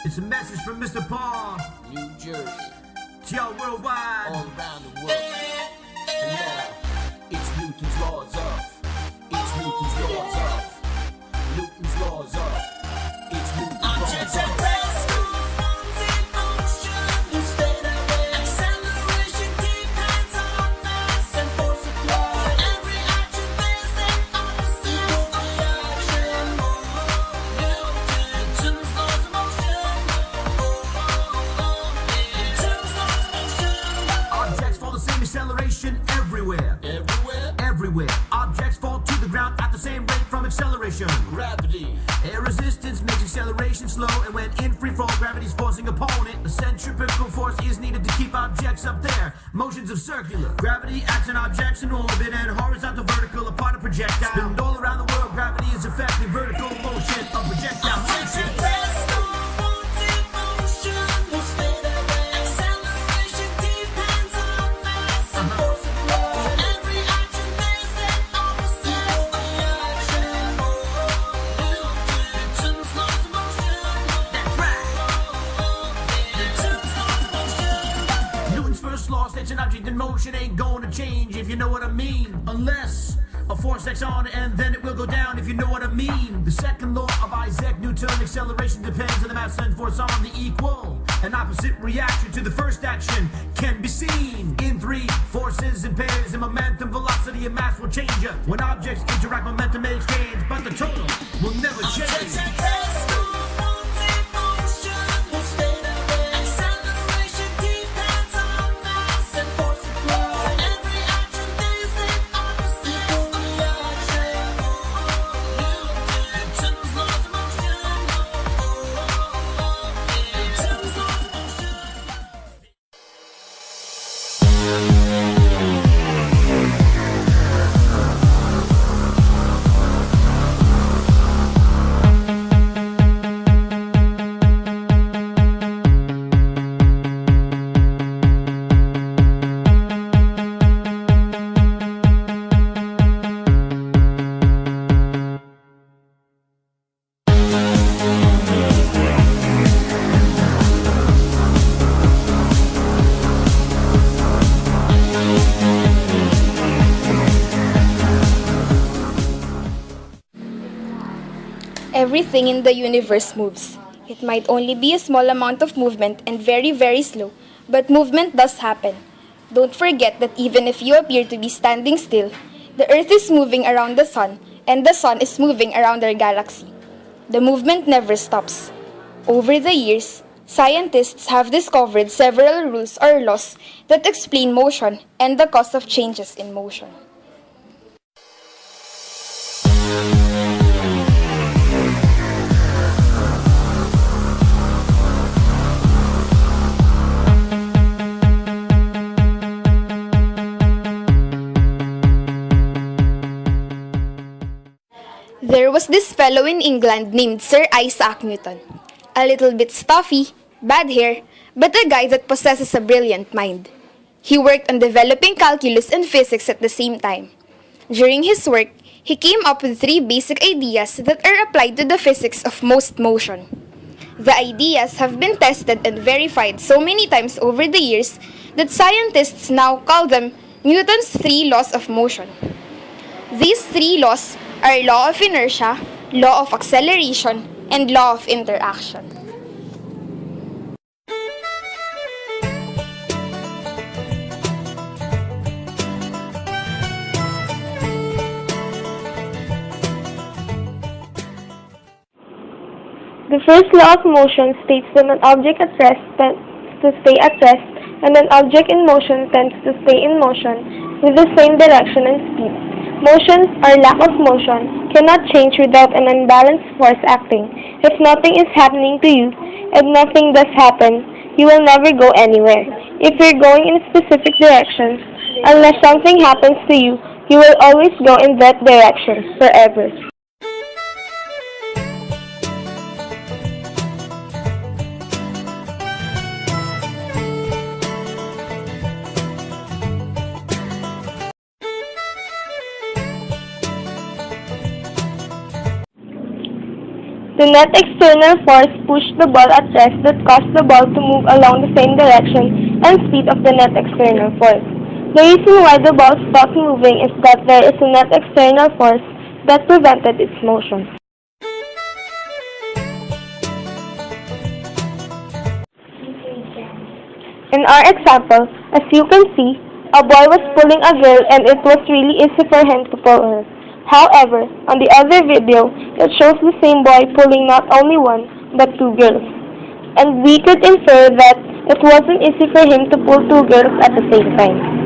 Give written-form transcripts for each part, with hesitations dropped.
It's a message from Mr. Paul. New Jersey, To y'all worldwide. all around the world. And now, it's Newton's laws of. It's Newton's laws of. Newton's laws of. It's Newton's laws of. Objects follow the same acceleration everywhere. Everywhere, Everywhere. Objects fall to the ground at the same rate from acceleration. gravity. Air resistance makes acceleration slow, and when in free fall, gravity's forcing upon it. A centrifugal force is needed to keep objects up there. Motions of circular gravity acts on objects in orbit, and horizontal vertical upon a projectile. Spinning all around the world, gravity is affecting vertical motion of projectile motion. Newton's first law states an object in motion ain't going to change, if you know what I mean. Unless a force acts on it, and then it will go down, if you know what I mean. The second law of Isaac Newton, acceleration depends on the mass and force on the equal. An opposite reaction to the first action can be seen in three forces and pairs, and momentum, velocity, and mass will change it. When objects interact, momentum may exchange, but the total will never change. Everything in the universe moves. It might only be a small amount of movement and very, very slow, but movement does happen. Don't forget that even if you appear to be standing still, the Earth is moving around the Sun, and the Sun is moving around our galaxy. The movement never stops. Over the years, scientists have discovered several rules or laws that explain motion and the cause of changes in motion. There was this fellow in England named Sir Isaac Newton. A little bit stuffy, bad hair, but a guy that possesses a brilliant mind. He worked on developing calculus and physics at the same time. During his work, he came up with three basic ideas that are applied to the physics of most motion. The ideas have been tested and verified so many times over the years that scientists now call them Newton's three laws of motion. These three laws are law of inertia, law of acceleration, and law of interaction. The first law of motion states that an object at rest tends to stay at rest, and an object in motion tends to stay in motion with the same direction and speed. Motion, or lack of motion, cannot change without an unbalanced force acting. If nothing is happening to you, and nothing does happen, you will never go anywhere. If you're going in a specific direction, unless something happens to you, you will always go in that direction, forever. The net external force pushed the ball at rest that caused the ball to move along the same direction and speed of the net external force. The reason why the ball stopped moving is that there is a net external force that prevented its motion. In our example, as you can see, a boy was pulling a girl and it was really easy for him to pull her. However, on the other video, it shows the same boy pulling not only one, but two girls. And we could infer that it wasn't easy for him to pull two girls at the same time.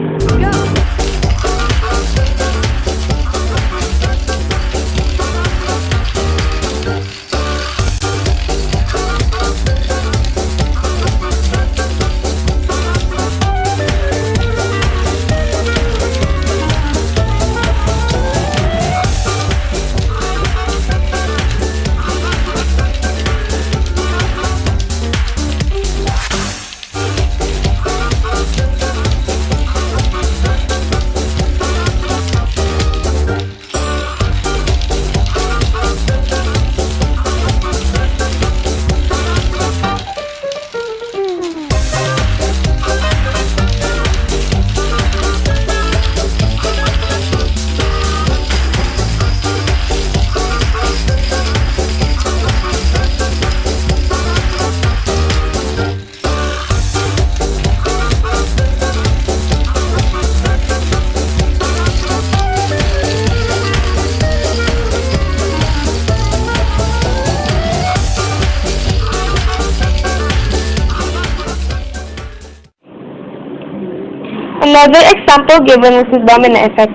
Another example given is the domino effect.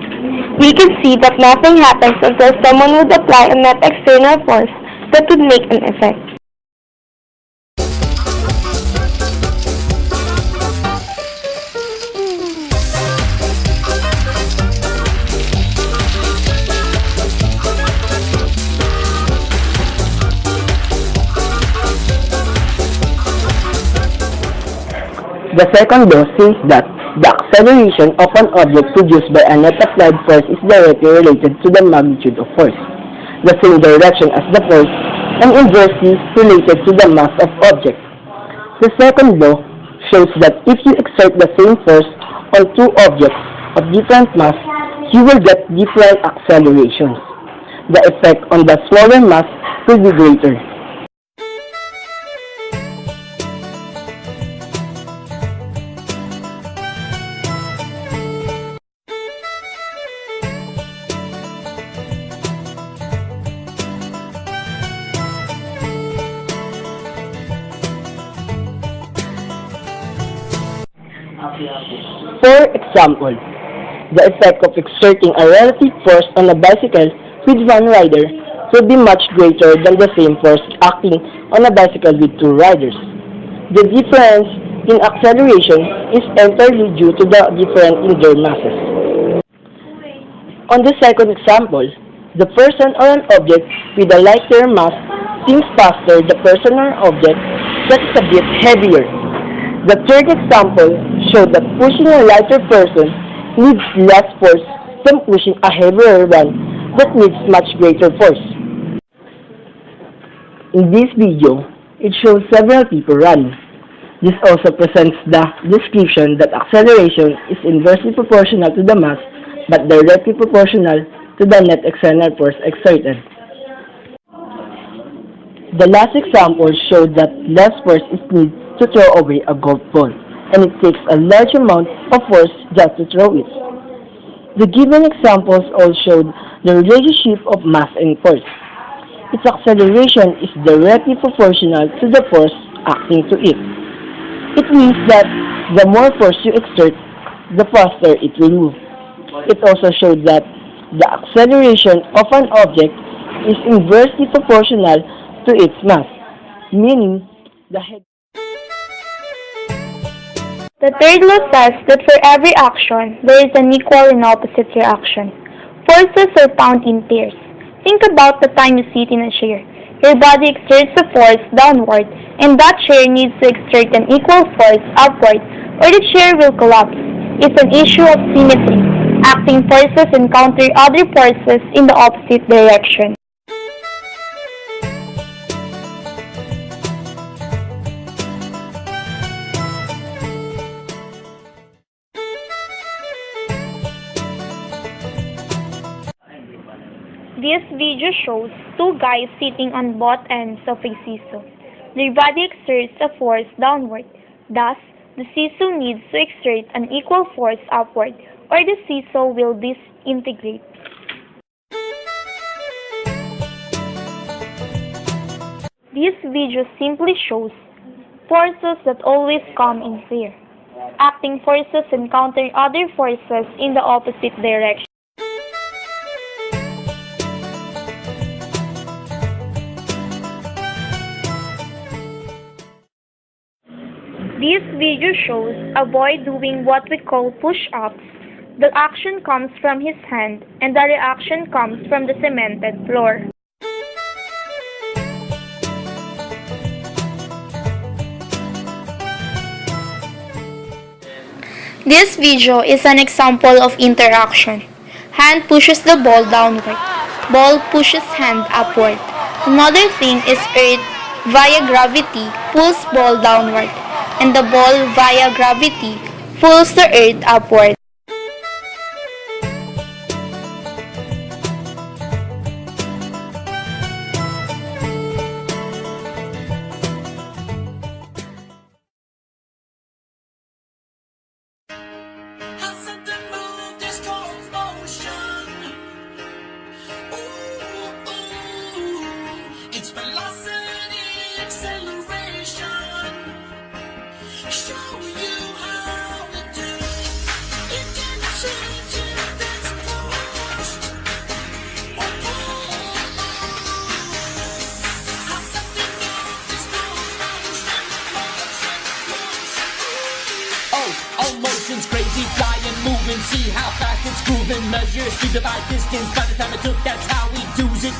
We can see that nothing happens until someone would apply a net external force that would make an effect. The second law says that the acceleration of an object produced by a net applied force is directly related to the magnitude of force, the same direction as the force, and inversely related to the mass of object. The second law shows that if you exert the same force on two objects of different mass, you will get different accelerations. The effect on the smaller mass will be greater. For example, the effect of exerting a relative force on a bicycle with one rider would be much greater than the same force acting on a bicycle with two riders. The difference in acceleration is entirely due to the difference in their masses. On the second example, the person or an object with a lighter mass sinks faster the person or object that is a bit heavier. The third example showed that pushing a lighter person needs less force than pushing a heavier one that needs much greater force. In this video, it shows several people running. This also presents the description that acceleration is inversely proportional to the mass but directly proportional to the net external force exerted. The last example showed that less force is needed to throw away a golf ball, and it takes a large amount of force just to throw it. The given examples all showed the relationship of mass and force. Its acceleration is directly proportional to the force acting to it. It means that the more force you exert, the faster it will move. It also showed that the acceleration of an object is inversely proportional to its mass, meaning the head. The third law says that for every action, there is an equal and opposite reaction. Forces are found in pairs. Think about the time you sit in a chair. Your body exerts a force downward, and that chair needs to exert an equal force upward, or the chair will collapse. It's an issue of symmetry. Acting forces encounter other forces in the opposite direction. This video shows two guys sitting on both ends of a seesaw. Their body exerts a force downward. Thus, the seesaw needs to exert an equal force upward, or the seesaw will disintegrate. This video simply shows forces that always come in pair. Acting forces encounter other forces in the opposite direction. This video shows a boy doing what we call push-ups. The action comes from his hand and the reaction comes from the cemented floor. This video is an example of interaction. Hand pushes the ball downward. Ball pushes hand upward. Another thing is earth via gravity pulls ball downward, and the ball via gravity pulls the earth upward. How something moved is called motion. Ooh, it's velocity, acceleration. Show you how to do it. You can change it, that's pushed. Or pulled. How something moved is called motion. Oh, motion's crazy, flying, moving. See how fast it's grooving. Measure speed, divide distance. By the time it took, that's how we do's it.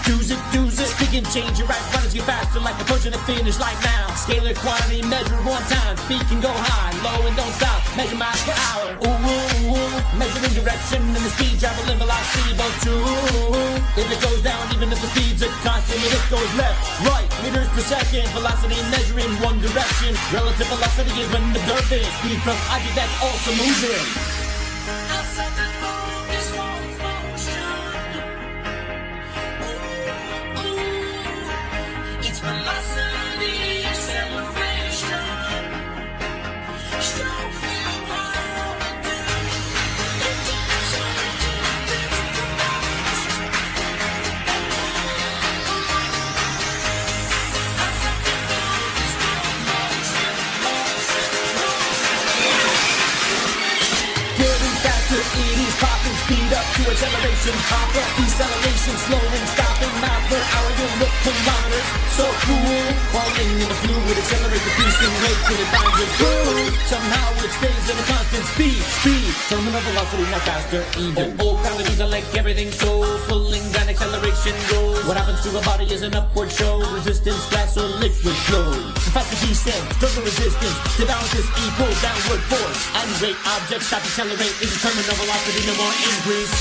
Speak and change your right, runners get faster like approaching the finish line now. Scalar quantity, measure one time. Speed can go high, low, and don't stop. Measure miles per hour. Ooh, measuring direction and the speed, traveling velocity, both true. If it goes down, even if the speed's a constant, if it goes left, right, meters per second. Velocity measuring one direction. Relative velocity is when observing. Speed from object that's also moving. How something moves is called motion. Ooh, it's velocity, acceleration. Show you how to do it. You can change it, it's how something moves is called motion. Getting faster, it is popping. Speed up to acceleration, pop up, deceleration, slowing, stopping, miles per hour, you'll look kilometers. So cool, falling in the fluid, accelerate the decent rate till it finds its groove. Somehow it stays at a constant speed. Terminal velocity, not faster even. Gravity's like everything, so pulling down acceleration goes. What happens to a body is an upward show. Resistance, gas or liquid flow. The faster descent, stronger resistance. To balance this equal downward force. And great objects stop accelerate. Is terminal velocity, no more increase.